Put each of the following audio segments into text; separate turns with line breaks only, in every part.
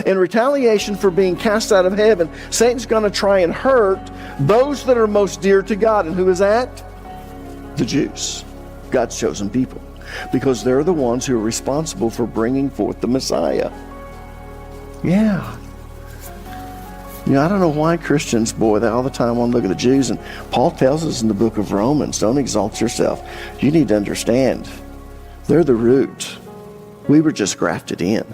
in retaliation for being cast out of heaven, Satan's going to try and hurt those that are most dear to God. And who is that? The Jews, God's chosen people, because they're the ones who are responsible for bringing forth the Messiah. Yeah. I don't know why Christians, they all the time want to look at the Jews. And Paul tells us in the book of Romans, don't exalt yourself. You need to understand, they're the root. We were just grafted in.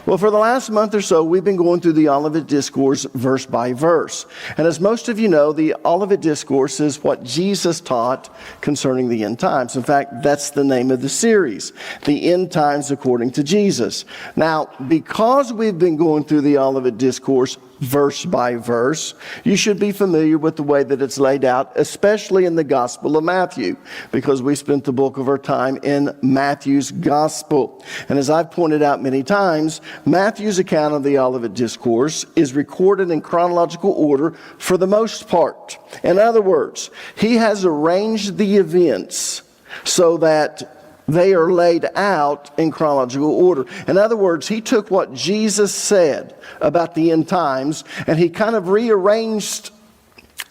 Well, for the last month or so, we've been going through the Olivet Discourse verse by verse. And as most of you know, the Olivet Discourse is what Jesus taught concerning the end times. In fact, that's the name of the series, The End Times According to Jesus. Now, because we've been going through the Olivet Discourse verse by verse, you should be familiar with the way that it's laid out, especially in the Gospel of Matthew, because we spent the bulk of our time in Matthew's Gospel. And as I've pointed out many times, Matthew's account of the Olivet Discourse is recorded in chronological order for the most part. In other words, he has arranged the events so that they are laid out in chronological order. In other words, he took what Jesus said about the end times and he kind of rearranged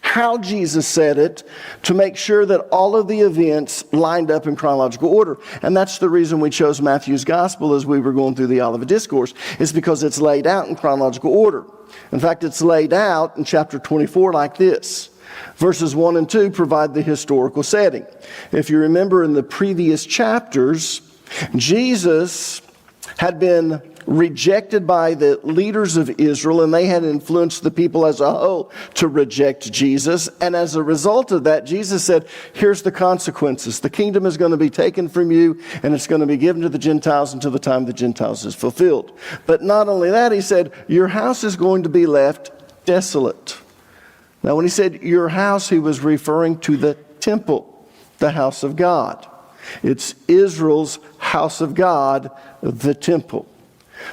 how Jesus said it to make sure that all of the events lined up in chronological order. And that's the reason we chose Matthew's Gospel as we were going through the Olivet Discourse, is because it's laid out in chronological order. In fact, it's laid out in chapter 24 like this. Verses 1 and 2 provide the historical setting. If you remember in the previous chapters, Jesus had been rejected by the leaders of Israel, and they had influenced the people as a whole to reject Jesus. And as a result of that, Jesus said, here's the consequences. The kingdom is going to be taken from you, and it's going to be given to the Gentiles until the time of the Gentiles is fulfilled. But not only that, he said, your house is going to be left desolate. Now, when he said your house, he was referring to the temple, the house of God. It's Israel's house of God, the temple.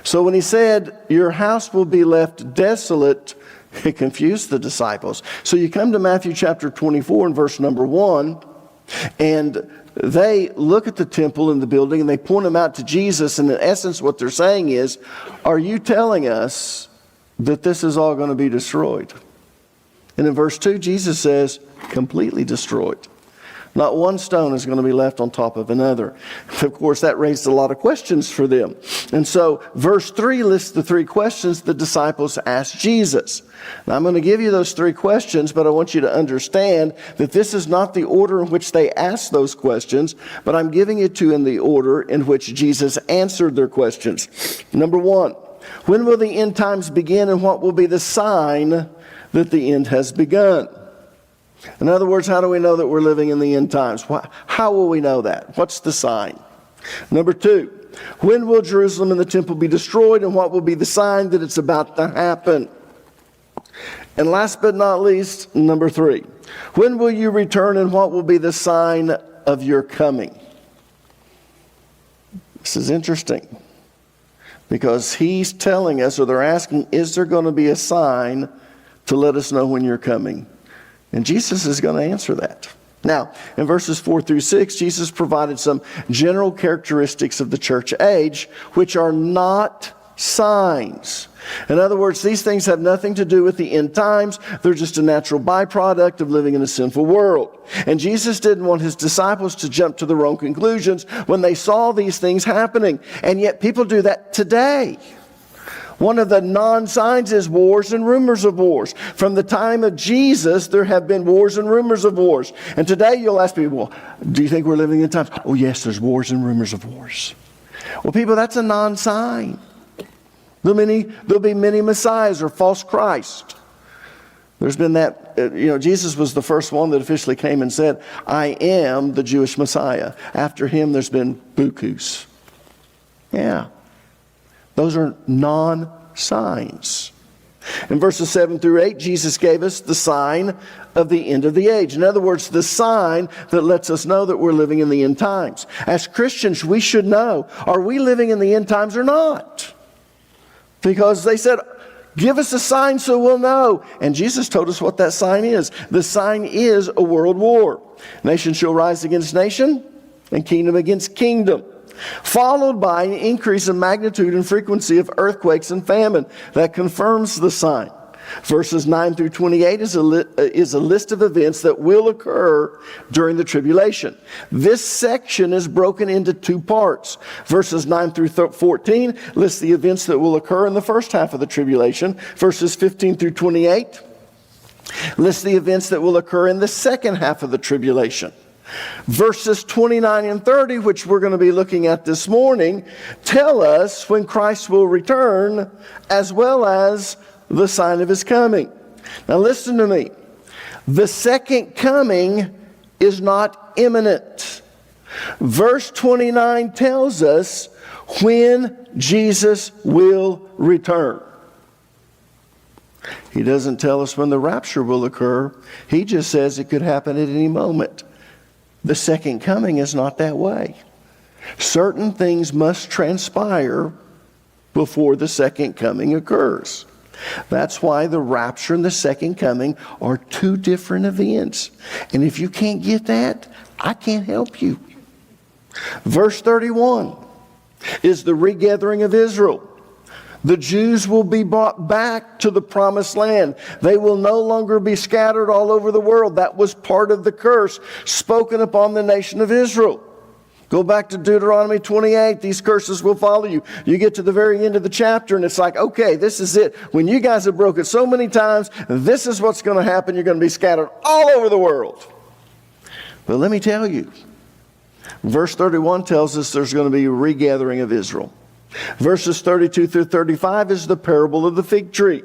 So when he said your house will be left desolate, it confused the disciples. So you come to Matthew chapter 24 and verse number 1, and they look at the temple and the building and they point them out to Jesus. And in essence, what they're saying is, are you telling us that this is all going to be destroyed? And in verse 2, Jesus says, completely destroyed. Not one stone is going to be left on top of another. Of course, that raised a lot of questions for them. And so verse 3 lists the three questions the disciples asked Jesus. Now, I'm going to give you those three questions, but I want you to understand that this is not the order in which they asked those questions, but I'm giving it to you in the order in which Jesus answered their questions. Number 1, when will the end times begin, and what will be the sign that the end has begun? In other words, how do we know that we're living in the end times? How will we know that? What's the sign? Number 2, when will Jerusalem and the temple be destroyed, and what will be the sign that it's about to happen? And last but not least, number 3, when will you return, and what will be the sign of your coming? This is interesting, because he's telling us, or they're asking, is there going to be a sign to let us know when you're coming? And Jesus is going to answer that. Now, in verses 4 through 6, Jesus provided some general characteristics of the church age, which are not signs. In other words, these things have nothing to do with the end times. They're just a natural byproduct of living in a sinful world. And Jesus didn't want his disciples to jump to the wrong conclusions when they saw these things happening. And yet people do that today. One of the non-signs is wars and rumors of wars. From the time of Jesus, there have been wars and rumors of wars. And today you'll ask people, do you think we're living in times? Oh yes, there's wars and rumors of wars. Well, people, that's a non-sign. There'll be many messiahs or false Christ. There's been that, Jesus was the first one that officially came and said, I am the Jewish Messiah. After him, there's been bukus. Yeah. Those are non-signs. In verses 7 through 8, Jesus gave us the sign of the end of the age. In other words, the sign that lets us know that we're living in the end times. As Christians, we should know, are we living in the end times or not? Because they said, give us a sign so we'll know. And Jesus told us what that sign is. The sign is a world war. Nation shall rise against nation, and kingdom against kingdom. followed by an increase in magnitude and frequency of earthquakes and famine. That confirms the sign. Verses 9 through 28 is a list of events that will occur during the tribulation. This section is broken into two parts. Verses 9 through 14 lists the events that will occur in the first half of the tribulation. Verses 15 through 28 lists the events that will occur in the second half of the tribulation. Verses 29 and 30, which we're going to be looking at this morning, tell us when Christ will return, as well as the sign of his coming. Now listen to me. The second coming is not imminent. Verse 29 tells us when Jesus will return. He doesn't tell us when the rapture will occur. He just says it could happen at any moment. The second coming is not that way. Certain things must transpire before the second coming occurs. That's why the rapture and the second coming are two different events. And if you can't get that, I can't help you. Verse 31 is the regathering of Israel. The Jews will be brought back to the promised land. They will no longer be scattered all over the world. That was part of the curse spoken upon the nation of Israel. Go back to Deuteronomy 28. These curses will follow you. You get to the very end of the chapter and it's like, okay, this is it. When you guys have broken so many times, this is what's going to happen. You're going to be scattered all over the world. But let me tell you, verse 31 tells us there's going to be a regathering of Israel. Verses 32 through 35 is the parable of the fig tree.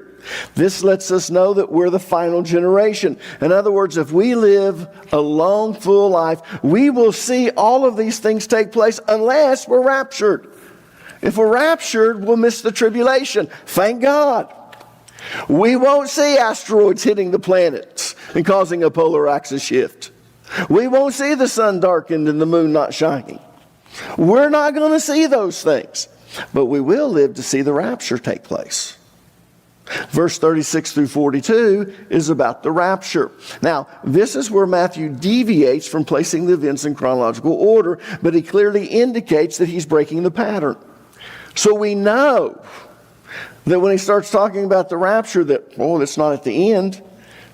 This lets us know that we're the final generation. In other words, if we live a long, full life, we will see all of these things take place unless we're raptured. If we're raptured, we'll miss the tribulation. Thank God. We won't see asteroids hitting the planets and causing a polar axis shift. We won't see the sun darkened and the moon not shining. We're not going to see those things. But we will live to see the rapture take place. Verse 36 through 42 is about the rapture. Now, this is where Matthew deviates from placing the events in chronological order, but he clearly indicates that he's breaking the pattern. So we know that when he starts talking about the rapture that, it's not at the end,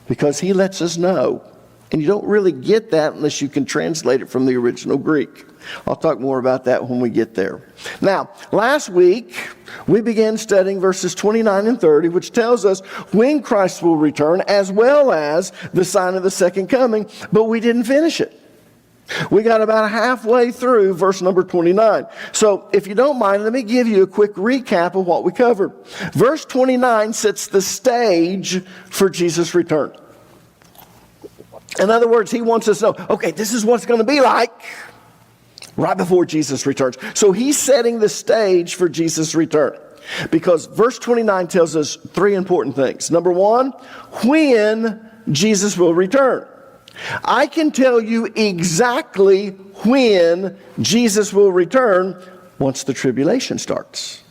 because he lets us know. And you don't really get that unless you can translate it from the original Greek. I'll talk more about that when we get there. Now, last week, we began studying verses 29 and 30, which tells us when Christ will return, as well as the sign of the second coming, but we didn't finish it. We got about halfway through verse number 29. So, if you don't mind, let me give you a quick recap of what we covered. Verse 29 sets the stage for Jesus' return. In other words, he wants us to know, okay, this is what it's going to be like right before Jesus returns. So he's setting the stage for Jesus' return. Because verse 29 tells us three important things. Number one, when Jesus will return. I can tell you exactly when Jesus will return once the tribulation starts.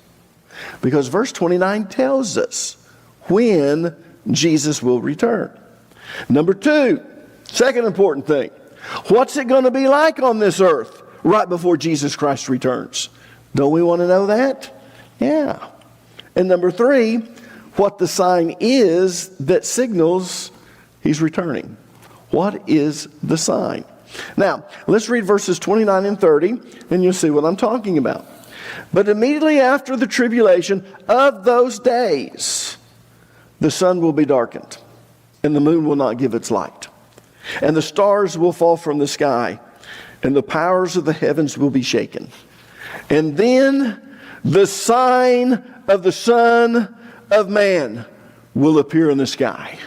Because verse 29 tells us when Jesus will return. Number two, second important thing. What's it going to be like on this earth right before Jesus Christ returns? Don't we want to know that? Yeah. And number three, what the sign is that signals he's returning. What is the sign? Now, let's read verses 29 and 30, and you'll see what I'm talking about. But immediately after the tribulation of those days, the sun will be darkened, and the moon will not give its light. And the stars will fall from the sky, and the powers of the heavens will be shaken. And then the sign of the Son of Man will appear in the sky.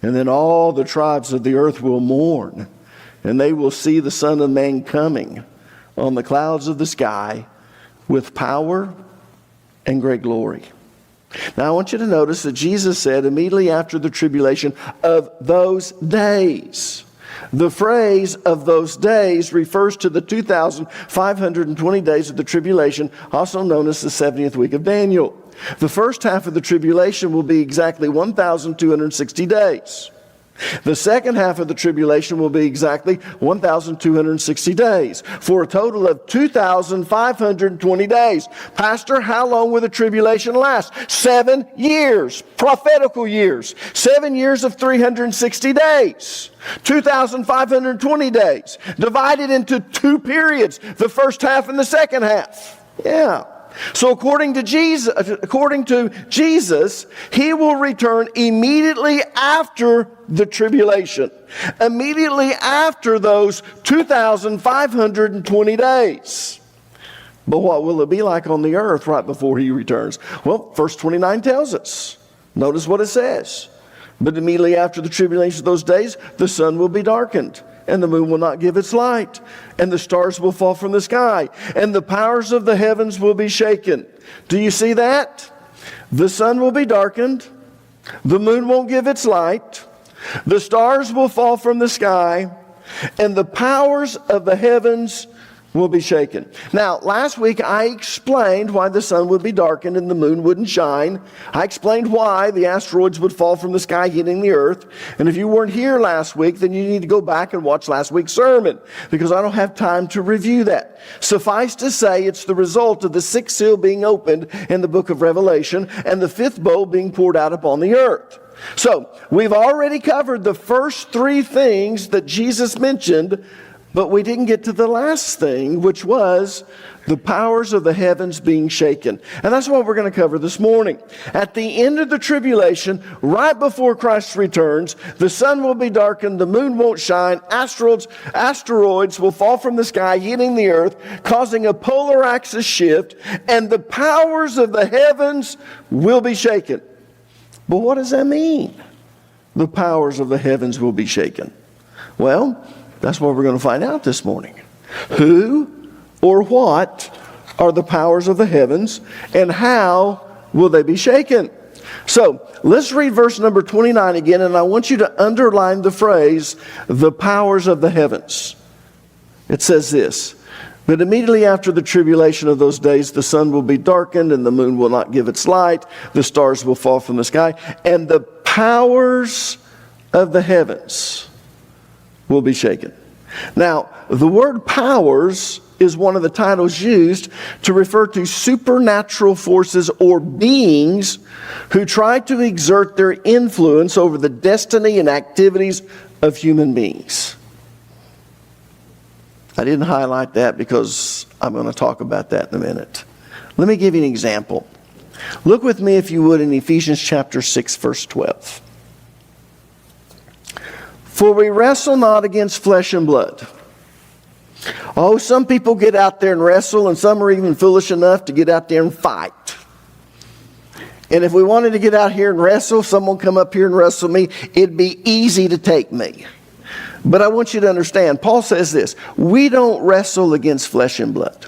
And then all the tribes of the earth will mourn, and they will see the Son of Man coming on the clouds of the sky with power and great glory. Now I want you to notice that Jesus said immediately after the tribulation of those days. The phrase of those days refers to the 2,520 days of the tribulation, also known as the 70th week of Daniel. The first half of the tribulation will be exactly 1,260 days. The second half of the tribulation will be exactly 1,260 days, for a total of 2,520 days. Pastor, how long will the tribulation last? 7 years, prophetical years. 7 years of 360 days. 2,520 days, divided into 2 periods, the first half and the second half. Yeah. So according to Jesus, he will return immediately after the tribulation. Immediately after those 2,520 days. But what will it be like on the earth right before he returns? Well, verse 29 tells us. Notice what it says. But immediately after the tribulation of those days, the sun will be darkened, and the moon will not give its light, and the stars will fall from the sky, and the powers of the heavens will be shaken. Do you see that? The sun will be darkened, the moon won't give its light, the stars will fall from the sky, and the powers of the heavens will be shaken. Now, last week I explained why the sun would be darkened and the moon wouldn't shine. I explained why the asteroids would fall from the sky hitting the earth. And if you weren't here last week, then you need to go back and watch last week's sermon, because I don't have time to review that. Suffice to say, it's the result of the 6th seal being opened in the book of Revelation and the 5th bowl being poured out upon the earth. So, we've already covered the first 3 things that Jesus mentioned, but we didn't get to the last thing, which was the powers of the heavens being shaken. And that's what we're going to cover this morning. At the end of the tribulation, right before Christ returns, the sun will be darkened, the moon won't shine, asteroids will fall from the sky, hitting the earth, causing a polar axis shift, and the powers of the heavens will be shaken. But what does that mean? The powers of the heavens will be shaken. Well, that's what we're going to find out this morning. Who or what are the powers of the heavens, and how will they be shaken? So, let's read verse number 29 again, and I want you to underline the phrase, the powers of the heavens. It says this: but immediately after the tribulation of those days, the sun will be darkened, and the moon will not give its light, the stars will fall from the sky, and the powers of the heavens will be shaken. Now, the word powers is one of the titles used to refer to supernatural forces or beings who try to exert their influence over the destiny and activities of human beings. I didn't highlight that because I'm going to talk about that in a minute. Let me give you an example. Look with me, if you would, in Ephesians chapter 6, verse 12. For we wrestle not against flesh and blood. Oh, some people get out there and wrestle, and some are even foolish enough to get out there and fight. And if we wanted to get out here and wrestle, someone come up here and wrestle me, it'd be easy to take me. But I want you to understand, Paul says this: we don't wrestle against flesh and blood,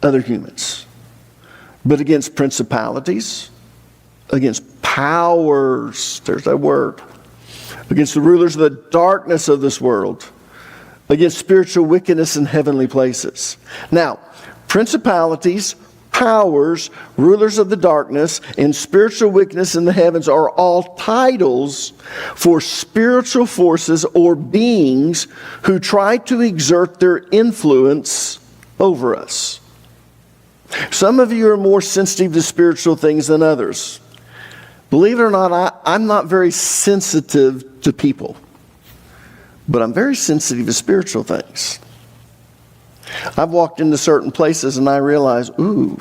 other humans, but against principalities, against powers, there's that word, against the rulers of the darkness of this world, against spiritual wickedness in heavenly places. Now, principalities, powers, rulers of the darkness, and spiritual wickedness in the heavens are all titles for spiritual forces or beings who try to exert their influence over us. Some of you are more sensitive to spiritual things than others. Believe it or not, I'm not very sensitive to people, but I'm very sensitive to spiritual things. I've walked into certain places and I realize, ooh,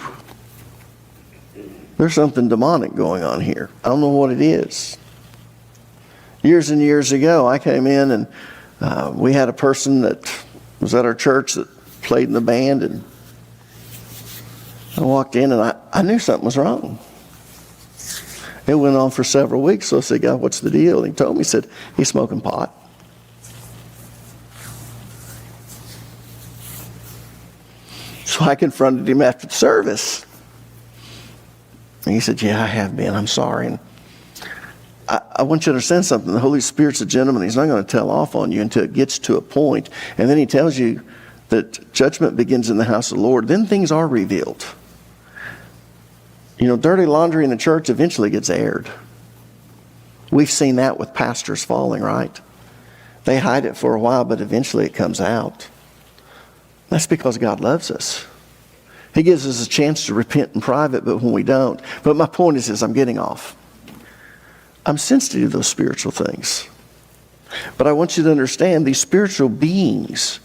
there's something demonic going on here. I don't know what it is. Years and years ago, I came in and we had a person that was at our church that played in the band, and I walked in and I knew something was wrong. It went on for several weeks, so I said, God, what's the deal? And he told me, he said, he's smoking pot. So I confronted him after the service. And he said, yeah, I have been. I'm sorry. And I want you to understand something. The Holy Spirit's a gentleman. He's not going to tell off on you until it gets to a point. And then he tells you that judgment begins in the house of the Lord. Then things are revealed. You know, dirty laundry in the church eventually gets aired. We've seen that with pastors falling, right? They hide it for a while, but eventually it comes out. That's because God loves us. He gives us a chance to repent in private, but when we don't. But my point is I'm getting off. I'm sensitive to those spiritual things. But I want you to understand these spiritual beings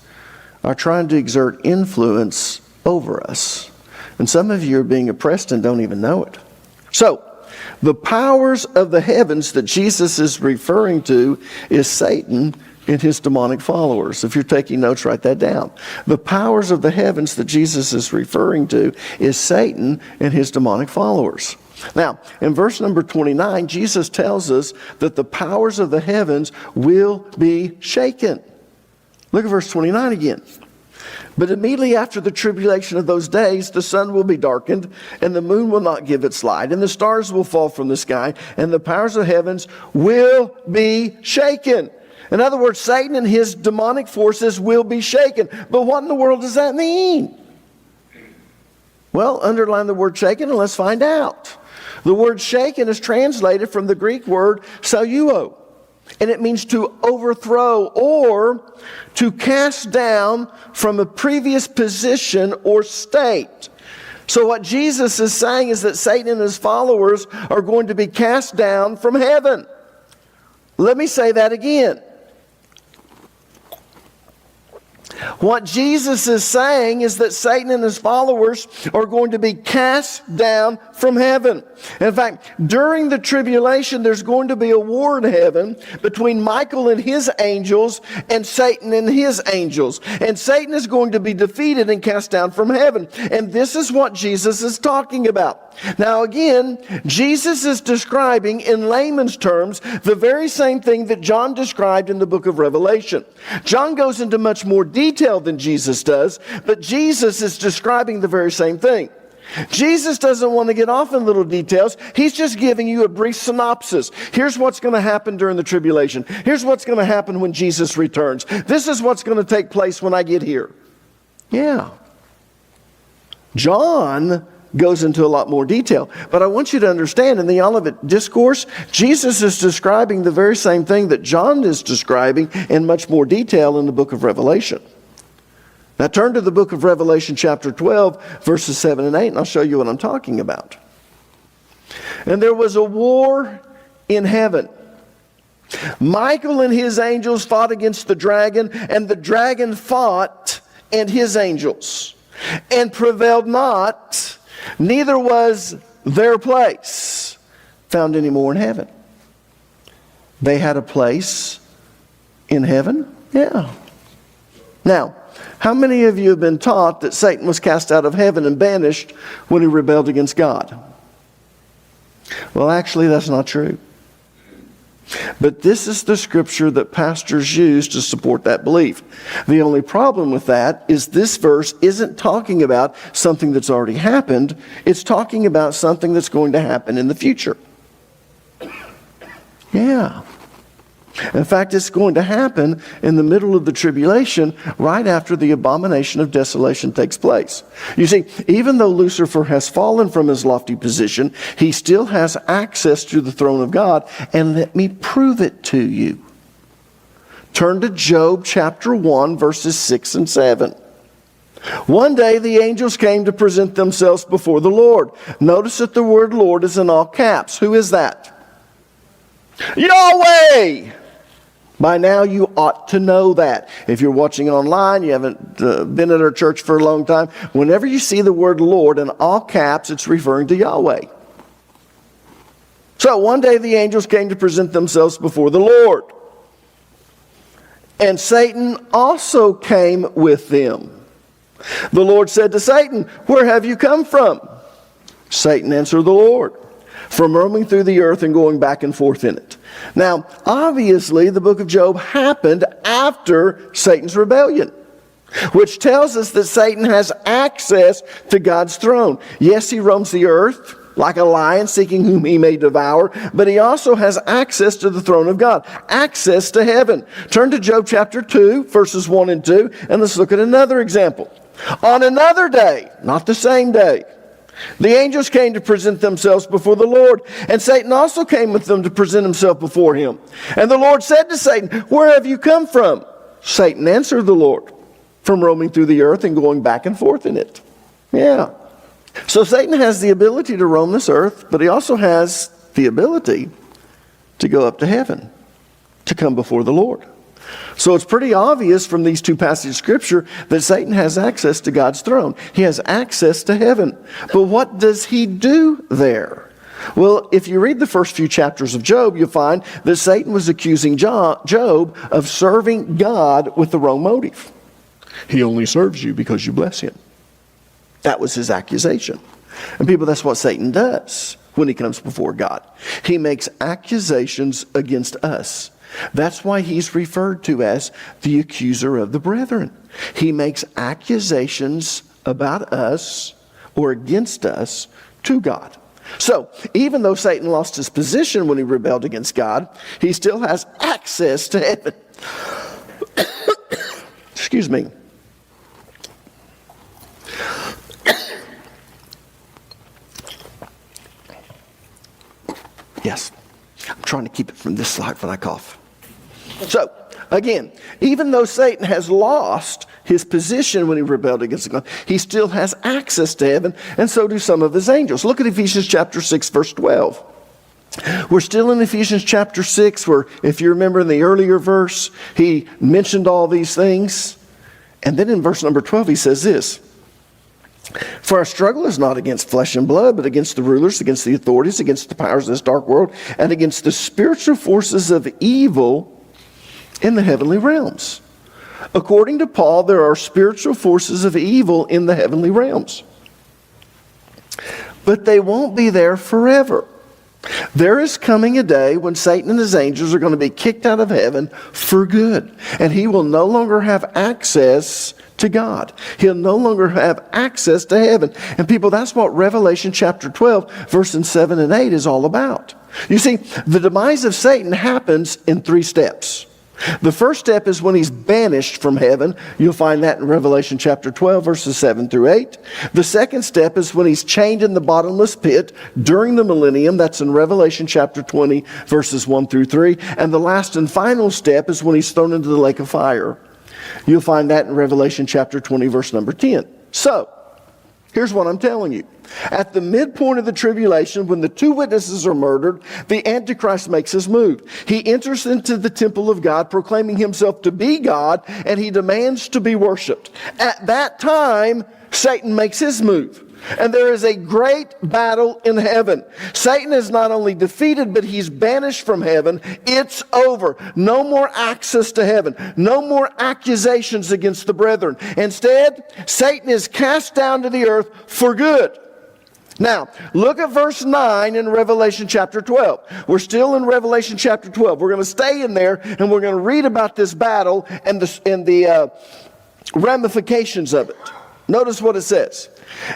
are trying to exert influence over us. And some of you are being oppressed and don't even know it. So, the powers of the heavens that Jesus is referring to is Satan and his demonic followers. If you're taking notes, write that down. The powers of the heavens that Jesus is referring to is Satan and his demonic followers. Now, in verse number 29, Jesus tells us that the powers of the heavens will be shaken. Look at verse 29 again. But immediately after the tribulation of those days, the sun will be darkened, and the moon will not give its light, and the stars will fall from the sky, and the powers of heavens will be shaken. In other words, Satan and his demonic forces will be shaken. But what in the world does that mean? Well, underline the word shaken and let's find out. The word shaken is translated from the Greek word sauo. And it means to overthrow or to cast down from a previous position or state. So what Jesus is saying is that Satan and his followers are going to be cast down from heaven. Let me say that again. What Jesus is saying is that Satan and his followers are going to be cast down from heaven. In fact, during the tribulation, there's going to be a war in heaven between Michael and his angels and Satan and his angels. And Satan is going to be defeated and cast down from heaven. And this is what Jesus is talking about. Now again, Jesus is describing in layman's terms the very same thing that John described in the book of Revelation. John goes into much more detail than Jesus does, but Jesus is describing the very same thing. Jesus doesn't want to get off in little details. He's just giving you a brief synopsis. Here's what's going to happen during the tribulation. Here's what's going to happen when Jesus returns. This is what's going to take place when I get here. Yeah. John goes into a lot more detail. But I want you to understand, in the Olivet Discourse, Jesus is describing the very same thing that John is describing in much more detail in the book of Revelation. Now turn to the book of Revelation chapter 12, verses 7 and 8, and I'll show you what I'm talking about. And there was a war in heaven. Michael and his angels fought against the dragon, and the dragon fought and his angels, and prevailed not, neither was their place found any more in heaven. They had a place in heaven? Yeah. Now, how many of you have been taught that Satan was cast out of heaven and banished when he rebelled against God? Well, actually, that's not true. But this is the scripture that pastors use to support that belief. The only problem with that is this verse isn't talking about something that's already happened. It's talking about something that's going to happen in the future. Yeah. In fact, it's going to happen in the middle of the tribulation, right after the abomination of desolation takes place. You see, even though Lucifer has fallen from his lofty position, he still has access to the throne of God. And let me prove it to you. Turn to Job chapter 1, verses 6 and 7. One day the angels came to present themselves before the Lord. Notice that the word Lord is in all caps. Who is that? Yahweh! By now you ought to know that. If you're watching online, you haven't been at our church for a long time, whenever you see the word Lord in all caps, it's referring to Yahweh. So one day the angels came to present themselves before the Lord. And Satan also came with them. The Lord said to Satan, "Where have you come from?" Satan answered the Lord, "From roaming through the earth and going back and forth in it." Now, obviously, the book of Job happened after Satan's rebellion, which tells us that Satan has access to God's throne. Yes, he roams the earth like a lion seeking whom he may devour, but he also has access to the throne of God, access to heaven. Turn to Job chapter 2, verses 1 and 2, and let's look at another example. On another day, not the same day, The angels came to present themselves before the Lord, and Satan also came with them to present himself before him. And the Lord said to Satan, "Where have you come from?" Satan answered the Lord, "From roaming through the earth and going back and forth in it." Yeah. So Satan has the ability to roam this earth, but he also has the ability to go up to heaven, to come before the Lord. So it's pretty obvious from these two passages of Scripture that Satan has access to God's throne. He has access to heaven. But what does he do there? Well, if you read the first few chapters of Job, you'll find that Satan was accusing Job of serving God with the wrong motive. He only serves you because you bless him. That was his accusation. And people, that's what Satan does when he comes before God. He makes accusations against us. That's why he's referred to as the accuser of the brethren. He makes accusations about us or against us to God. So, even though Satan lost his position when he rebelled against God, he still has access to heaven. Excuse me. Yes, I'm trying to keep it from this slide when I cough. So, again, even though Satan has lost his position when he rebelled against God, he still has access to heaven, and so do some of his angels. Look at Ephesians chapter 6, verse 12. We're still in Ephesians chapter 6, where, if you remember in the earlier verse, he mentioned all these things. And then in verse number 12, he says this: "For our struggle is not against flesh and blood, but against the rulers, against the authorities, against the powers of this dark world, and against the spiritual forces of evil in the heavenly realms." According to Paul, there are spiritual forces of evil in the heavenly realms. But they won't be there forever. There is coming a day when Satan and his angels are going to be kicked out of heaven for good. And he will no longer have access to God. He'll no longer have access to heaven. And people, that's what Revelation chapter 12, verses 7 and 8 is all about. You see, the demise of Satan happens in 3 steps. The first step is when he's banished from heaven. You'll find that in Revelation chapter 12, verses 7 through 8. The second step is when he's chained in the bottomless pit during the millennium. That's in Revelation chapter 20, verses 1 through 3. And the last and final step is when he's thrown into the lake of fire. You'll find that in Revelation chapter 20, verse number 10. So, here's what I'm telling you. At the midpoint of the tribulation, when the 2 witnesses are murdered, the Antichrist makes his move. He enters into the temple of God, proclaiming himself to be God, and he demands to be worshiped. At that time, Satan makes his move. And there is a great battle in heaven. Satan is not only defeated, but he's banished from heaven. It's over. No more access to heaven. No more accusations against the brethren. Instead, Satan is cast down to the earth for good. Now, look at verse 9 in Revelation chapter 12. We're still in Revelation chapter 12. We're going to stay in there, and we're going to read about this battle and the ramifications of it. Notice what it says.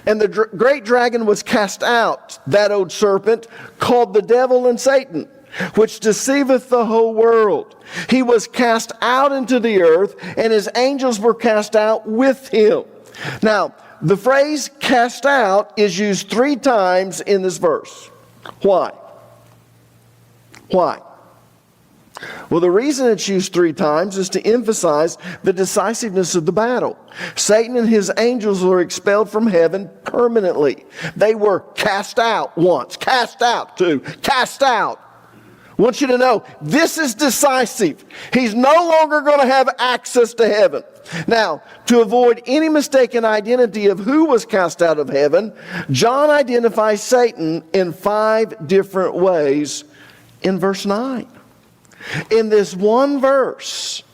"And the great dragon was cast out, that old serpent, called the devil and Satan, which deceiveth the whole world. He was cast out into the earth, and his angels were cast out with him." Now, the phrase "cast out" is used 3 times in this verse. Why? Why? Well, the reason it's used 3 times is to emphasize the decisiveness of the battle. Satan and his angels were expelled from heaven permanently. They were cast out once, cast out 2, cast out. I want you to know, this is decisive. He's no longer going to have access to heaven. Now, to avoid any mistaken identity of who was cast out of heaven, John identifies Satan in 5 different ways in verse 9. In this one verse,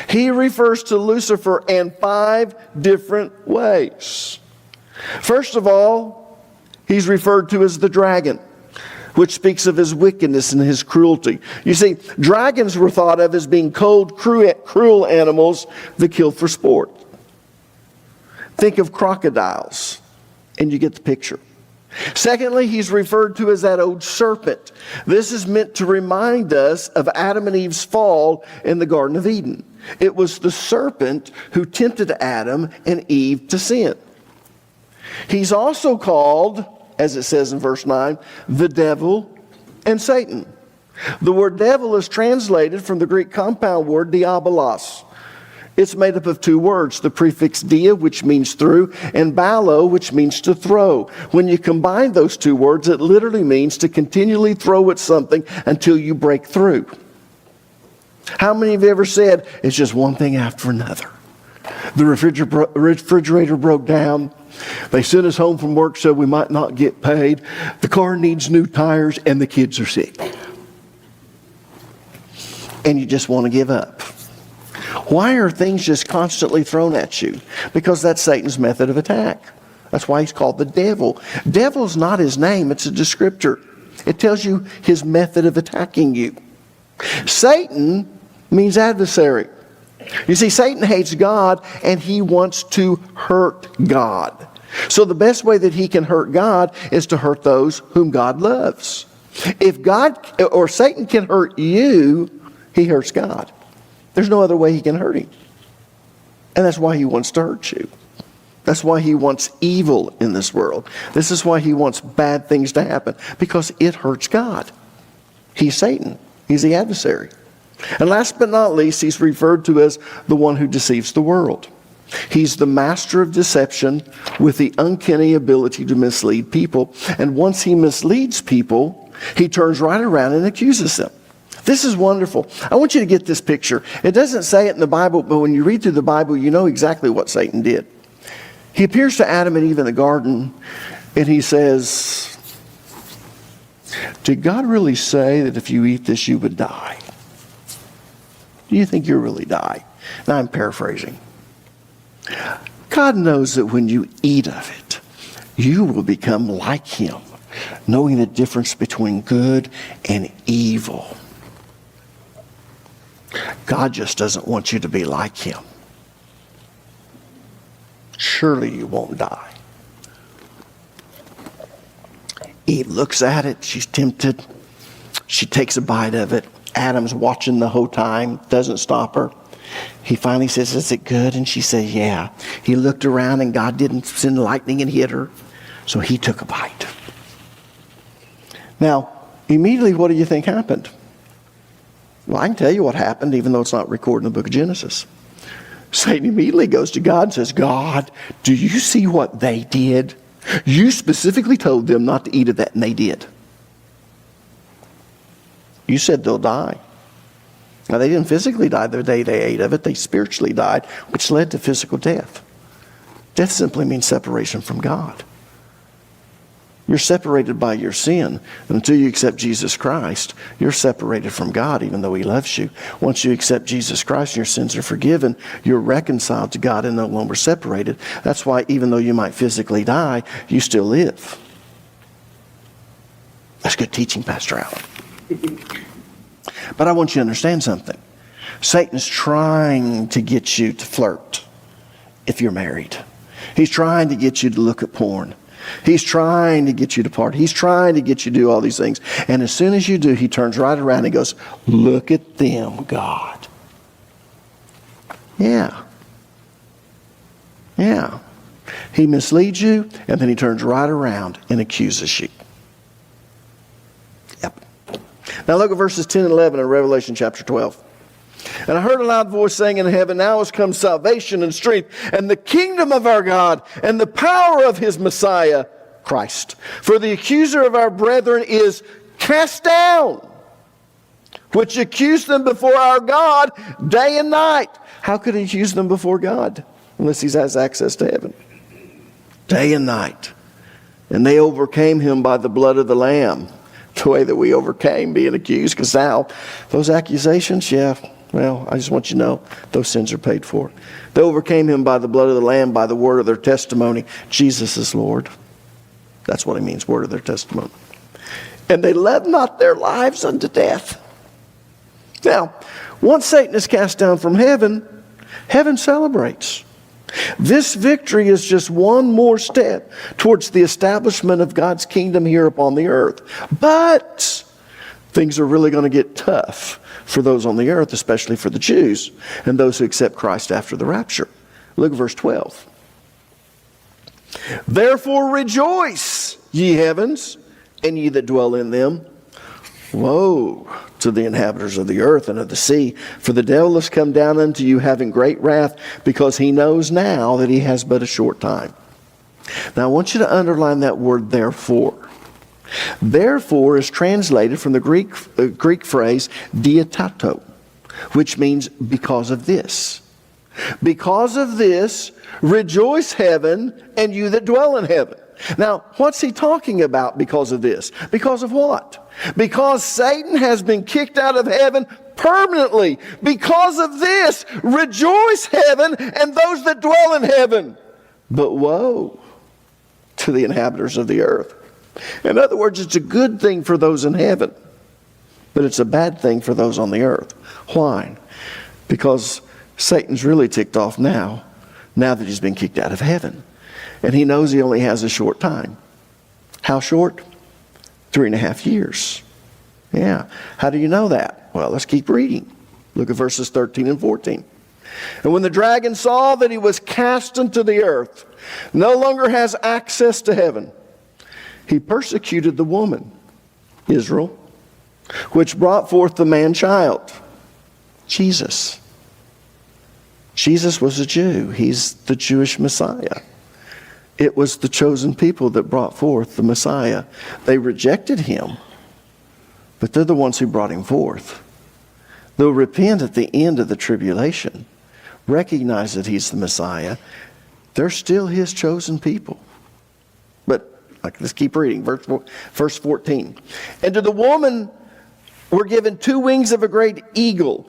he refers to Lucifer in 5 different ways. First of all, he's referred to as the dragon, which speaks of his wickedness and his cruelty. You see, dragons were thought of as being cold, cruel animals that kill for sport. Think of crocodiles, and you get the picture. Secondly, he's referred to as that old serpent. This is meant to remind us of Adam and Eve's fall in the Garden of Eden. It was the serpent who tempted Adam and Eve to sin. He's also called, as it says in verse 9, the devil and Satan. The word devil is translated from the Greek compound word diabolos. It's made up of two words, the prefix dia, which means through, and balo, which means to throw. When you combine those two words, it literally means to continually throw at something until you break through. How many of you ever said, it's just one thing after another? The refrigerator broke down. They sent us home from work so we might not get paid. The car needs new tires and the kids are sick. And you just want to give up. Why are things just constantly thrown at you? Because that's Satan's method of attack. That's why he's called the devil. Devil's not his name, it's a descriptor. It tells you his method of attacking you. Satan means adversary. You see, Satan hates God and he wants to hurt God. So the best way that he can hurt God is to hurt those whom God loves. If God or Satan can hurt you, he hurts God. There's no other way he can hurt him. And that's why he wants to hurt you. That's why he wants evil in this world. This is why he wants bad things to happen, because it hurts God. He's Satan. He's the adversary. And last but not least, he's referred to as the one who deceives the world. He's the master of deception with the uncanny ability to mislead people. And once he misleads people, he turns right around and accuses them. This is wonderful. I want you to get this picture. It doesn't say it in the Bible, but when you read through the Bible, you know exactly what Satan did. He appears to Adam and Eve in the garden, and he says, did God really say that if you eat this, you would die? Do you think you'll really die? Now I'm paraphrasing. God knows that when you eat of it, you will become like him, knowing the difference between good and evil. God just doesn't want you to be like him. Surely you won't die. Eve looks at it. She's tempted. She takes a bite of it. Adam's watching the whole time. Doesn't stop her. He finally says, is it good? And she says, yeah. He looked around and God didn't send lightning and hit her. So he took a bite. Now, immediately what do you think happened? Well, I can tell you what happened, even though it's not recorded in the book of Genesis. Satan immediately goes to God and says, God, do you see what they did? You specifically told them not to eat of that, and they did. You said they'll die. Now, they didn't physically die the day they ate of it. They spiritually died, which led to physical death. Death simply means separation from God. You're separated by your sin. And until you accept Jesus Christ, you're separated from God, even though he loves you. Once you accept Jesus Christ and your sins are forgiven, you're reconciled to God and no longer separated. That's why even though you might physically die, you still live. That's good teaching, Pastor Allen. But I want you to understand something. Satan's trying to get you to flirt if you're married. He's trying to get you to look at porn. He's trying to get you to party. He's trying to get you to do all these things. And as soon as you do, he turns right around and goes, look at them, God. Yeah. Yeah. He misleads you, and then he turns right around and accuses you. Yep. Now look at verses 10 and 11 in Revelation chapter 12. And I heard a loud voice saying in heaven, now has come salvation and strength and the kingdom of our God and the power of his Messiah, Christ. For the accuser of our brethren is cast down, which accused them before our God day and night. How could he accuse them before God unless he has access to heaven? Day and night. And they overcame him by the blood of the Lamb. The way that we overcame being accused. Because now, those accusations, yeah, well, I just want you to know, those sins are paid for. They overcame him by the blood of the Lamb, by the word of their testimony. Jesus is Lord. That's what it means, word of their testimony. And they led not their lives unto death. Now, once Satan is cast down from heaven, heaven celebrates. This victory is just one more step towards the establishment of God's kingdom here upon the earth. But things are really going to get tough for those on the earth, especially for the Jews and those who accept Christ after the rapture. Look at verse 12. Therefore rejoice, ye heavens, and ye that dwell in them. Woe to the inhabitants of the earth and of the sea, for the devil is come down unto you having great wrath, because he knows now that he has but a short time. Now I want you to underline that word therefore. Therefore is translated from the Greek phrase diatato, which means because of this. Because of this, rejoice heaven and you that dwell in heaven. Now, what's he talking about because of this? Because of what? Because Satan has been kicked out of heaven permanently. Because of this, rejoice heaven and those that dwell in heaven. But woe to the inhabitants of the earth. In other words, it's a good thing for those in heaven, but it's a bad thing for those on the earth. Why? Because Satan's really ticked off now that he's been kicked out of heaven. And he knows he only has a short time. How short? 3.5 years. Yeah. How do you know that? Well, let's keep reading. Look at verses 13 and 14. And when the dragon saw that he was cast into the earth, no longer has access to heaven, he persecuted the woman, Israel, which brought forth the man-child, Jesus. Jesus was a Jew. He's the Jewish Messiah. It was the chosen people that brought forth the Messiah. They rejected him, but they're the ones who brought him forth. They'll repent at the end of the tribulation, recognize that he's the Messiah. They're still his chosen people. But let's keep reading. Verse 14. And to the woman were given 2 wings of a great eagle,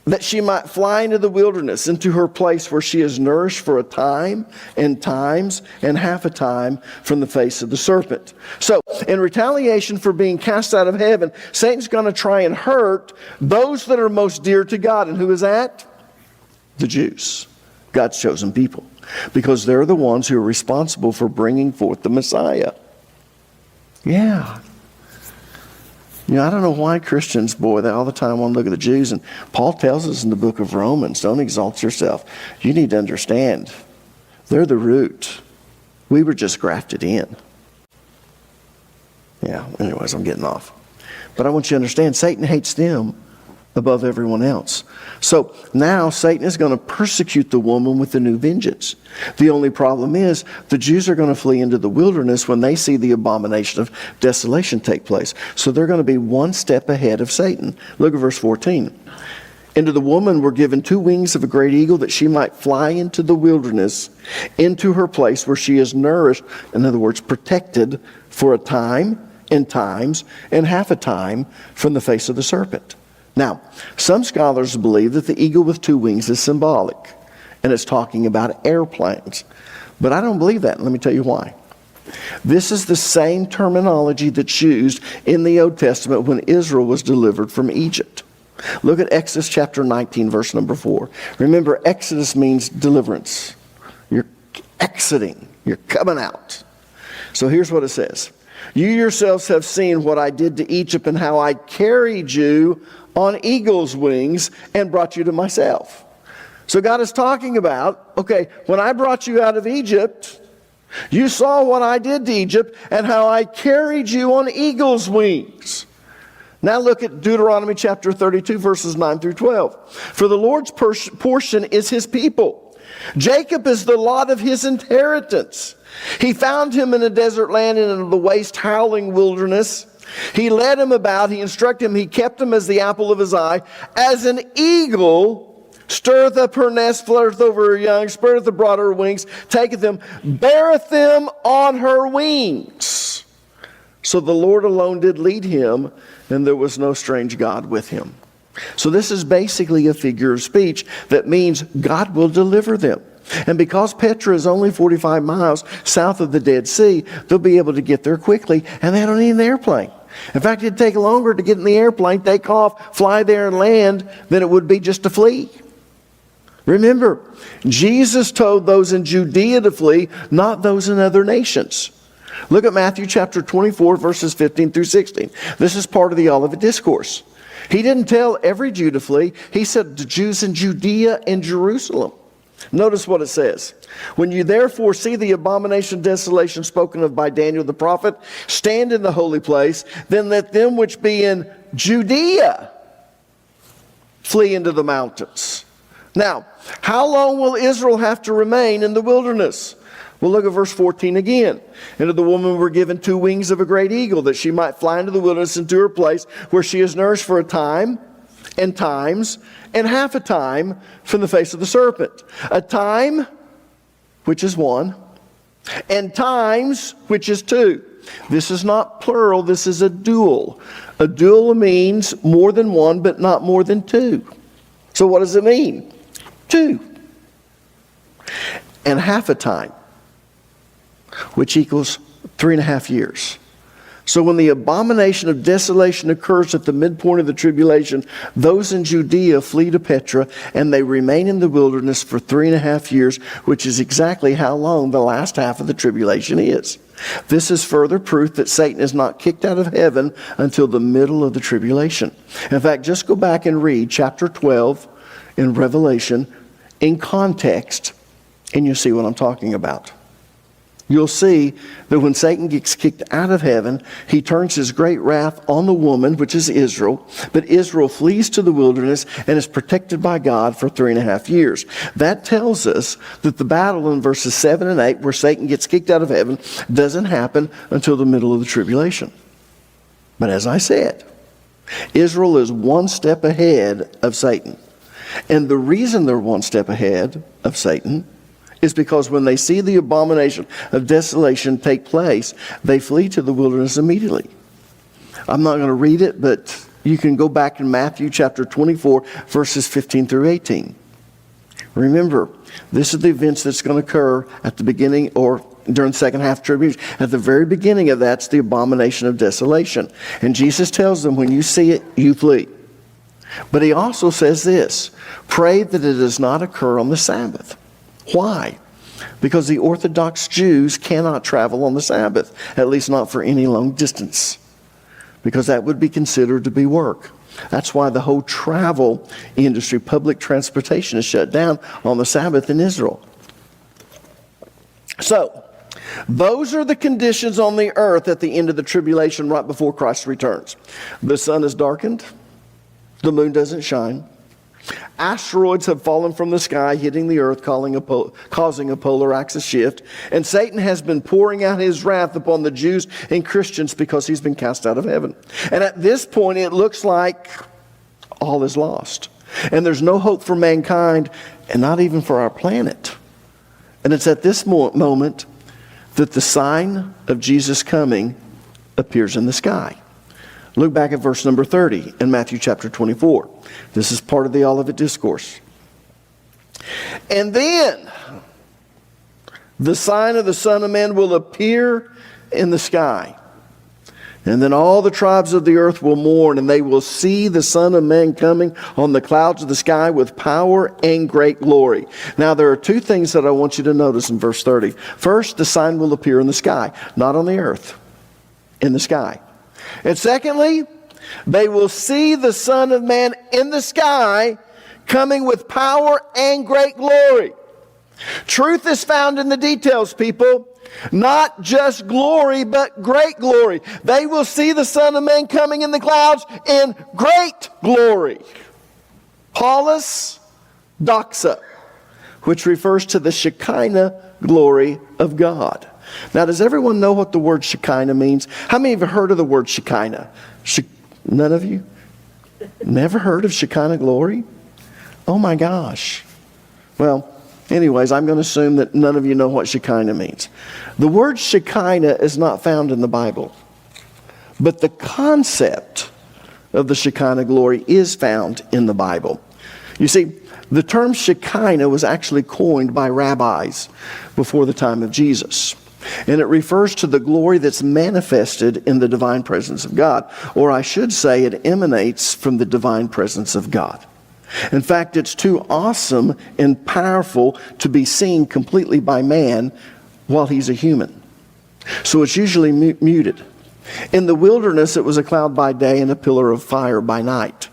that she might fly into the wilderness, into her place where she is nourished for a time and times and half a time from the face of the serpent. So, in retaliation for being cast out of heaven, Satan's going to try and hurt those that are most dear to God. And who is that? The Jews, God's chosen people. Because they're the ones who are responsible for bringing forth the Messiah. Yeah. I don't know why Christians, they all the time want to look at the Jews. And Paul tells us in the book of Romans, don't exalt yourself. You need to understand, they're the root. We were just grafted in. Yeah, anyways, I'm getting off. But I want you to understand, Satan hates them above everyone else. So now Satan is going to persecute the woman with a new vengeance. The only problem is the Jews are going to flee into the wilderness when they see the abomination of desolation take place. So they're going to be one step ahead of Satan. Look at verse 14. And to the woman were given 2 wings of a great eagle, that she might fly into the wilderness, into her place where she is nourished, in other words, protected for a time and times and half a time from the face of the serpent. Now, some scholars believe that the eagle with 2 wings is symbolic, and it's talking about airplanes. But I don't believe that, and let me tell you why. This is the same terminology that's used in the Old Testament when Israel was delivered from Egypt. Look at Exodus chapter 19, verse number 4. Remember, Exodus means deliverance. You're exiting. You're coming out. So here's what it says. You yourselves have seen what I did to Egypt and how I carried you on eagle's wings and brought you to myself. So God is talking about, okay, when I brought you out of Egypt, you saw what I did to Egypt and how I carried you on eagle's wings. Now look at Deuteronomy chapter 32, verses 9 through 12. For the Lord's portion is his people. Jacob is the lot of his inheritance. He found him in a desert land and in the waste howling wilderness. He led him about, he instructed him, he kept him as the apple of his eye. As an eagle stirreth up her nest, fluttereth over her young, spreadeth abroad her wings, taketh them, beareth them on her wings. So the Lord alone did lead him, and there was no strange God with him. So this is basically a figure of speech that means God will deliver them. And because Petra is only 45 miles south of the Dead Sea, they'll be able to get there quickly, and they don't need an airplane. In fact, it'd take longer to get in the airplane, take off, fly there and land than it would be just to flee. Remember, Jesus told those in Judea to flee, not those in other nations. Look at Matthew chapter 24, verses 15 through 16. This is part of the Olivet Discourse. He didn't tell every Jew to flee. He said the Jews in Judea and Jerusalem. Notice what it says. When you therefore see the abomination of desolation spoken of by Daniel the prophet stand in the holy place, then let them which be in Judea flee into the mountains. Now, how long will Israel have to remain in the wilderness? Well, look at verse 14 again. And to the woman were given 2 wings of a great eagle, that she might fly into the wilderness into her place, where she is nourished for a time, and times, and half a time from the face of the serpent. A time, which is 1, and times, which is 2. This is not plural, this is a dual. A dual means more than 1, but not more than 2. So what does it mean? 2. And half a time, which equals 3.5 years. So when the abomination of desolation occurs at the midpoint of the tribulation, those in Judea flee to Petra, and they remain in the wilderness for 3.5 years, which is exactly how long the last half of the tribulation is. This is further proof that Satan is not kicked out of heaven until the middle of the tribulation. In fact, just go back and read chapter 12 in Revelation in context, and you'll see what I'm talking about. You'll see that when Satan gets kicked out of heaven, he turns his great wrath on the woman, which is Israel. But Israel flees to the wilderness and is protected by God for 3.5 years. That tells us that the battle in verses 7 and 8, where Satan gets kicked out of heaven, doesn't happen until the middle of the tribulation. But as I said, Israel is one step ahead of Satan. And the reason they're one step ahead of Satan is because when they see the abomination of desolation take place, they flee to the wilderness immediately. I'm not going to read it, but you can go back in Matthew chapter 24, verses 15 through 18. Remember, this is the events that's going to occur at the beginning or during the second half of the tribulation. At the very beginning of that's the abomination of desolation. And Jesus tells them, when you see it, you flee. But he also says this, pray that it does not occur on the Sabbath. Why? Because the Orthodox Jews cannot travel on the Sabbath, at least not for any long distance, because that would be considered to be work. That's why the whole travel industry, public transportation, is shut down on the Sabbath in Israel. So, those are the conditions on the earth at the end of the tribulation right before Christ returns. The sun is darkened, the moon doesn't shine. Asteroids have fallen from the sky, hitting the earth, causing a polar axis shift. And Satan has been pouring out his wrath upon the Jews and Christians because he's been cast out of heaven. And at this point, it looks like all is lost. And there's no hope for mankind, and not even for our planet. And it's at this moment that the sign of Jesus' coming appears in the sky. Look back at verse number 30 in Matthew chapter 24. This is part of the Olivet Discourse. And then the sign of the Son of Man will appear in the sky. And then all the tribes of the earth will mourn, and they will see the Son of Man coming on the clouds of the sky with power and great glory. Now there are 2 things that I want you to notice in verse 30. First, the sign will appear in the sky, not on the earth, in the sky. And secondly, they will see the Son of Man in the sky coming with power and great glory. Truth is found in the details, people. Not just glory, but great glory. They will see the Son of Man coming in the clouds in great glory. Paulus doxa, which refers to the Shekinah glory of God. Now, does everyone know what the word Shekinah means? How many of you heard of the word Shekinah? None of you? Never heard of Shekinah glory? Oh my gosh. Well, anyways, I'm going to assume that none of you know what Shekinah means. The word Shekinah is not found in the Bible. But the concept of the Shekinah glory is found in the Bible. You see, the term Shekinah was actually coined by rabbis before the time of Jesus. And it refers to the glory that's manifested in the divine presence of God. Or I should say, it emanates from the divine presence of God. In fact, it's too awesome and powerful to be seen completely by man while he's a human. So it's usually muted. In the wilderness, it was a cloud by day and a pillar of fire by night.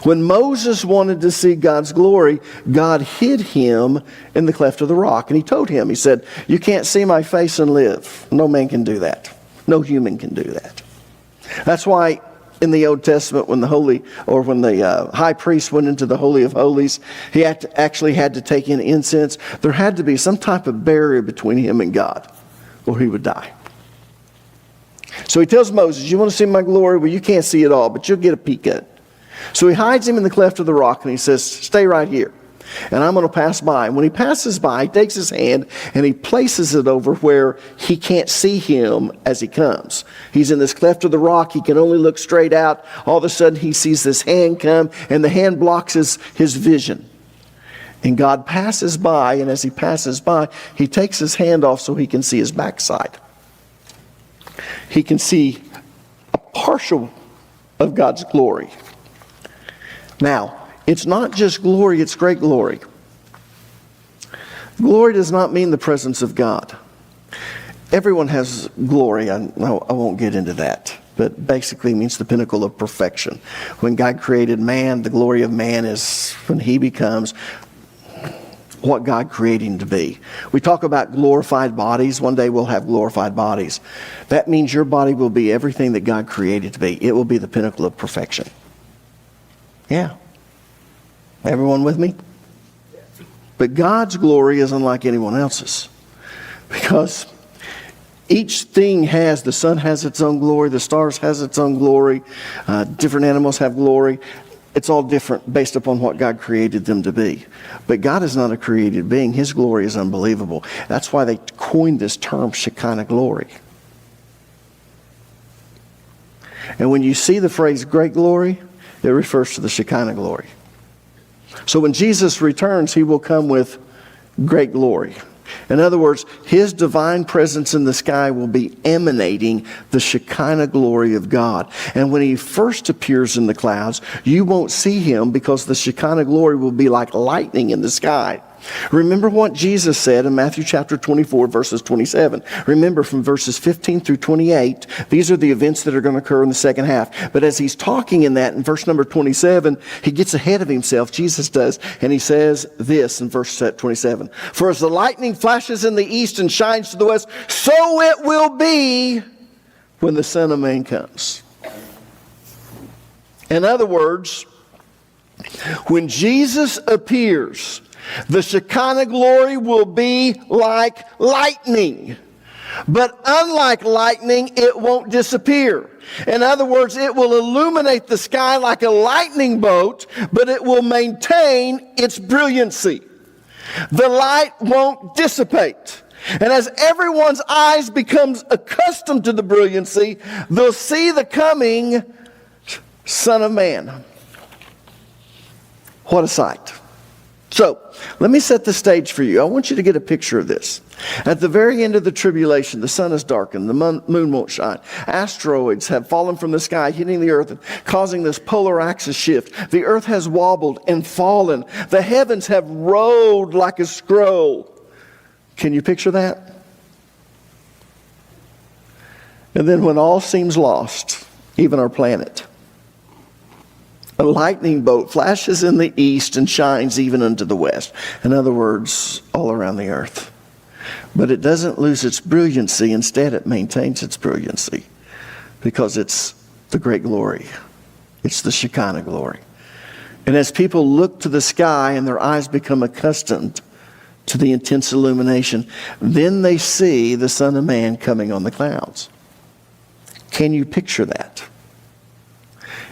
When Moses wanted to see God's glory, God hid him in the cleft of the rock. And he told him, he said, you can't see my face and live. No man can do that. No human can do that. That's why in the Old Testament, when the high priest went into the Holy of Holies, he actually had to take in incense. There had to be some type of barrier between him and God, or he would die. So he tells Moses, you want to see my glory? Well, you can't see it all, but you'll get a peek at it. So he hides him in the cleft of the rock, and he says, stay right here, and I'm going to pass by. And when he passes by, he takes his hand, and he places it over where he can't see him as he comes. He's in this cleft of the rock. He can only look straight out. All of a sudden, he sees this hand come, and the hand blocks his vision. And God passes by, and as he passes by, he takes his hand off so he can see his backside. He can see a partial of God's glory. Now, it's not just glory, it's great glory. Glory does not mean the presence of God. Everyone has glory. I won't get into that. But basically means the pinnacle of perfection. When God created man, the glory of man is when he becomes what God created him to be. We talk about glorified bodies. One day we'll have glorified bodies. That means your body will be everything that God created to be. It will be the pinnacle of perfection. Yeah. Everyone with me? But God's glory is unlike anyone else's. Because each thing the sun has its own glory, the stars has its own glory, different animals have glory. It's all different based upon what God created them to be. But God is not a created being. His glory is unbelievable. That's why they coined this term Shekinah glory. And when you see the phrase great glory, it refers to the Shekinah glory. So when Jesus returns, he will come with great glory. In other words, his divine presence in the sky will be emanating the Shekinah glory of God. And when he first appears in the clouds, you won't see him because the Shekinah glory will be like lightning in the sky. Remember what Jesus said in Matthew chapter 24, verses 27. Remember from verses 15 through 28, these are the events that are going to occur in the second half. But as he's talking in that, in verse number 27, he gets ahead of himself, Jesus does, and he says this in verse 27. For as the lightning flashes in the east and shines to the west, so it will be when the Son of Man comes. In other words, when Jesus appears, the Shekinah glory will be like lightning. But unlike lightning, it won't disappear. In other words, it will illuminate the sky like a lightning bolt, but it will maintain its brilliancy. The light won't dissipate. And as everyone's eyes becomes accustomed to the brilliancy, they'll see the coming Son of Man. What a sight. So, let me set the stage for you. I want you to get a picture of this. At the very end of the tribulation, the sun is darkened, the moon won't shine. Asteroids have fallen from the sky, hitting the earth and causing this polar axis shift. The earth has wobbled and fallen. The heavens have rolled like a scroll. Can you picture that? And then when all seems lost, even our planet, a lightning bolt flashes in the east and shines even unto the west. In other words, all around the earth. But it doesn't lose its brilliancy. Instead, it maintains its brilliancy because it's the great glory. It's the Shekinah glory. And as people look to the sky and their eyes become accustomed to the intense illumination, then they see the Son of Man coming on the clouds. Can you picture that?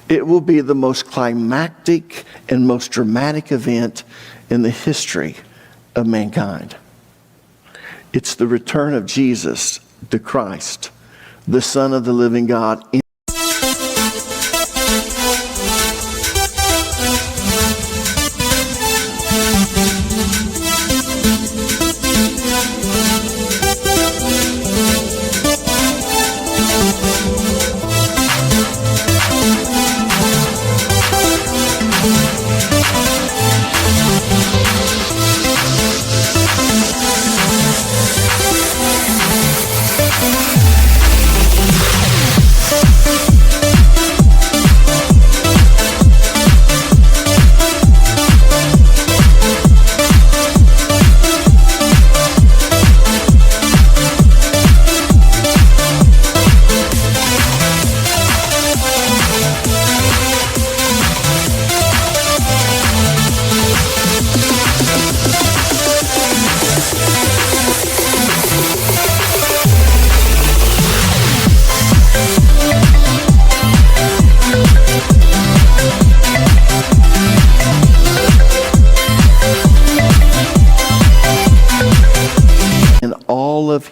It will be the most climactic and most dramatic event in the history of mankind. It's the return of Jesus, the Christ, the Son of the living God.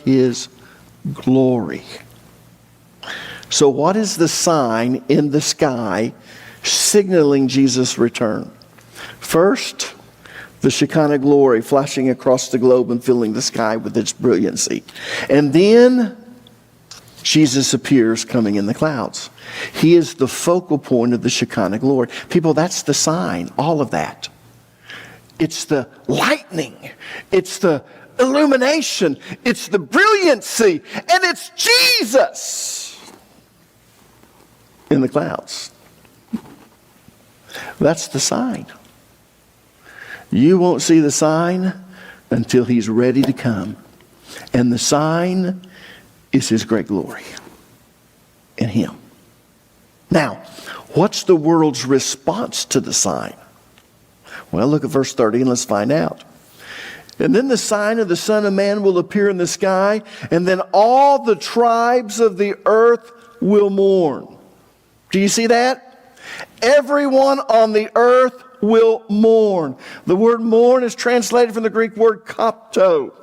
his glory. So what is the sign in the sky signaling Jesus' return? First, the Shekinah glory flashing across the globe and filling the sky with its brilliancy. And then Jesus appears coming in the clouds. He is the focal point of the Shekinah glory. People, that's the sign, all of that. It's the lightning. It's the illumination. It's the brilliancy. And it's Jesus in the clouds. That's the sign. You won't see the sign until he's ready to come. And the sign is his great glory in him. Now, what's the world's response to the sign? Well, look at verse 30 and let's find out. And then the sign of the Son of Man will appear in the sky, and then all the tribes of the earth will mourn. Do you see that? Everyone on the earth will mourn. The word mourn is translated from the Greek word kopto.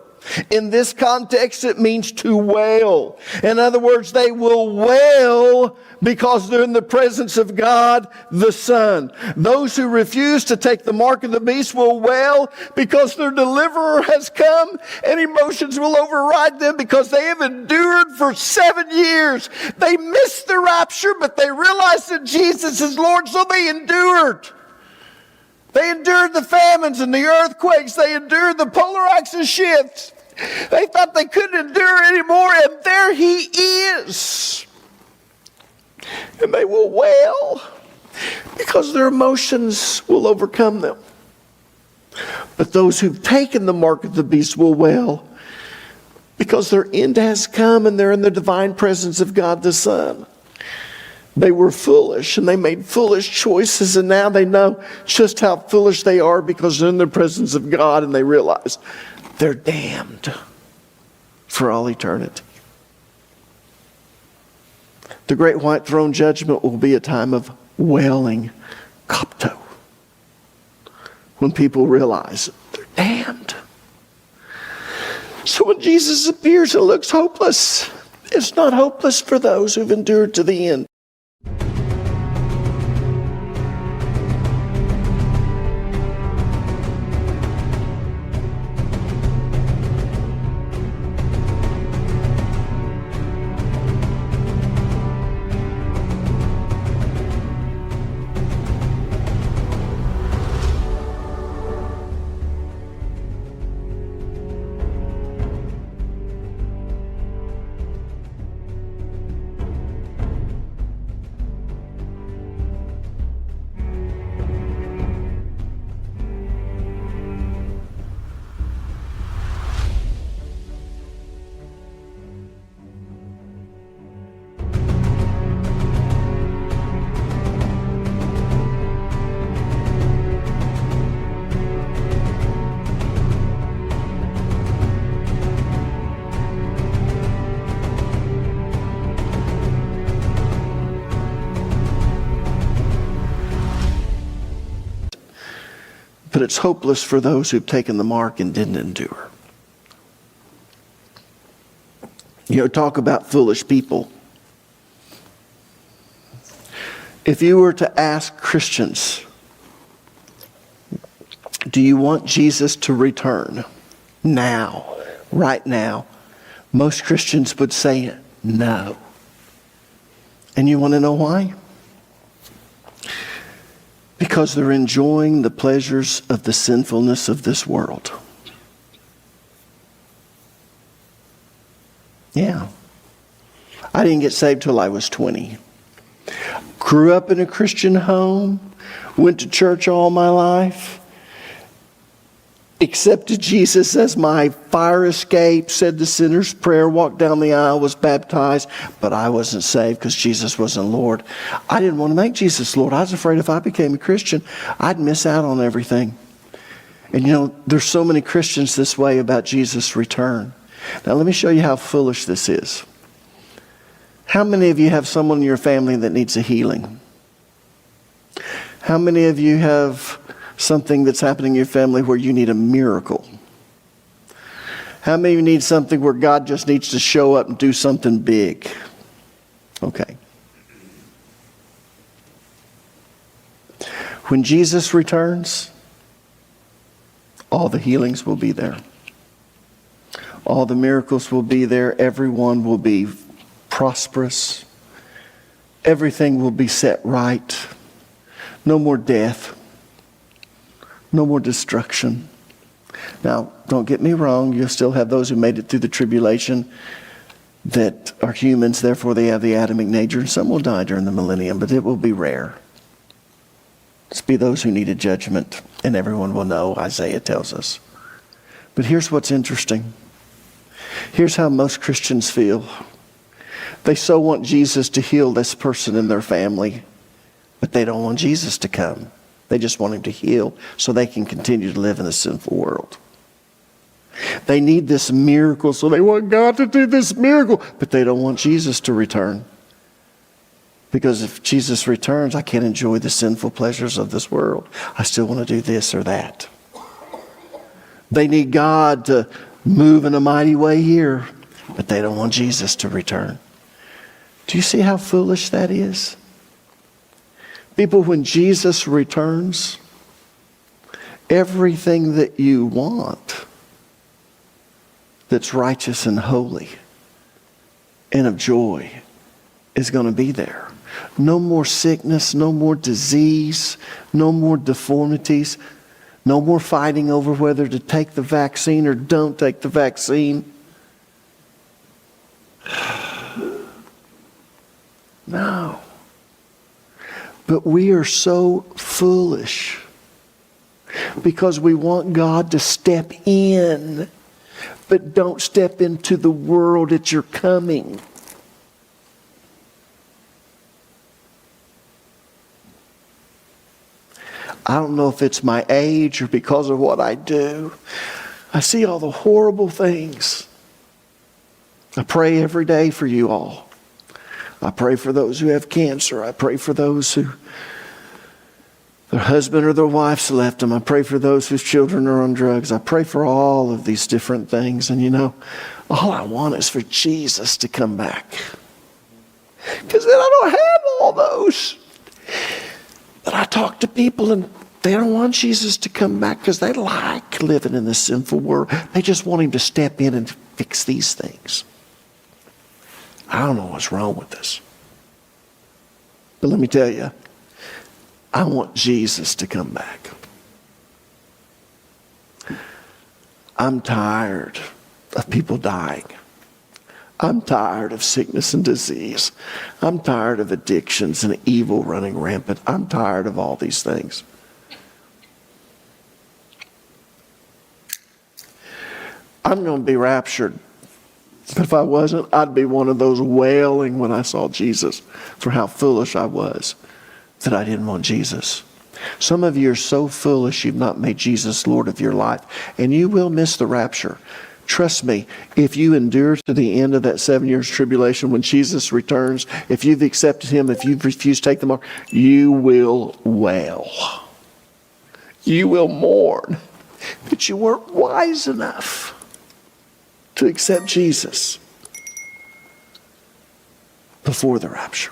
In this context, it means to wail. In other words, they will wail because they're in the presence of God the Son. Those who refuse to take the mark of the beast will wail because their deliverer has come, and emotions will override them because they have endured for 7 years. They missed the rapture, but they realized that Jesus is Lord, so they endured. They endured the famines and the earthquakes. They endured the polar axis shifts. They thought they couldn't endure anymore, and there he is. And they will wail because their emotions will overcome them. But those who've taken the mark of the beast will wail because their end has come and they're in the divine presence of God the Son. They were foolish and they made foolish choices, and now they know just how foolish they are because they're in the presence of God and they realize they're damned for all eternity. The great white throne judgment will be a time of wailing, kopto, when people realize they're damned. So when Jesus appears, it looks hopeless. It's not hopeless for those who've endured to the end. But it's hopeless for those who've taken the mark and didn't endure. You know, talk about foolish people. If you were to ask Christians, do you want Jesus to return now, right now? Most Christians would say no. And you want to know why? Because they're enjoying the pleasures of the sinfulness of this world. Yeah. I didn't get saved till I was 20. Grew up in a Christian home, went to church all my life, accepted Jesus as my fire escape, said the sinner's prayer, walked down the aisle, was baptized, but I wasn't saved because Jesus wasn't Lord. I didn't want to make Jesus Lord. I was afraid if I became a Christian, I'd miss out on everything. And you know, there's so many Christians this way about Jesus' return. Now let me show you how foolish this is. How many of you have someone in your family that needs a healing? How many of you have something that's happening in your family where you need a miracle? How many of you need something where God just needs to show up and do something big? Okay. When Jesus returns, all the healings will be there. All the miracles will be there. Everyone will be prosperous. Everything will be set right. No more death. No more destruction. Now, don't get me wrong. You'll still have those who made it through the tribulation that are humans. Therefore, they have the Adamic nature. And some will die during the millennium, but it will be rare. It's be those who needed judgment, and everyone will know, Isaiah tells us. But here's what's interesting. Here's how most Christians feel. They so want Jesus to heal this person in their family, but they don't want Jesus to come. They just want him to heal so they can continue to live in a sinful world. They need this miracle, so they want God to do this miracle, but they don't want Jesus to return. Because if Jesus returns, I can't enjoy the sinful pleasures of this world. I still want to do this or that. They need God to move in a mighty way here, but they don't want Jesus to return. Do you see how foolish that is? People, when Jesus returns, everything that you want that's righteous and holy and of joy is going to be there. No more sickness, no more disease, no more deformities, no more fighting over whether to take the vaccine or don't take the vaccine. No. But we are so foolish because we want God to step in, but don't step into the world at your coming. I don't know if it's my age or because of what I do. I see all the horrible things. I pray every day for you all. I pray for those who have cancer. I pray for those who their husband or their wife's left them. I pray for those whose children are on drugs. I pray for all of these different things. And you know, all I want is for Jesus to come back. Because then I don't have all those. But I talk to people and they don't want Jesus to come back because they like living in this sinful world. They just want him to step in and fix these things. I don't know what's wrong with this. But let me tell you, I want Jesus to come back. I'm tired of people dying. I'm tired of sickness and disease. I'm tired of addictions and evil running rampant. I'm tired of all these things. I'm going to be raptured. But if I wasn't, I'd be one of those wailing when I saw Jesus for how foolish I was that I didn't want Jesus. Some of you are so foolish you've not made Jesus Lord of your life, and you will miss the rapture. Trust me, if you endure to the end of that 7 years tribulation when Jesus returns, if you've accepted him, if you've refused to take the mark, you will wail. You will mourn that you weren't wise enough to accept Jesus before the rapture.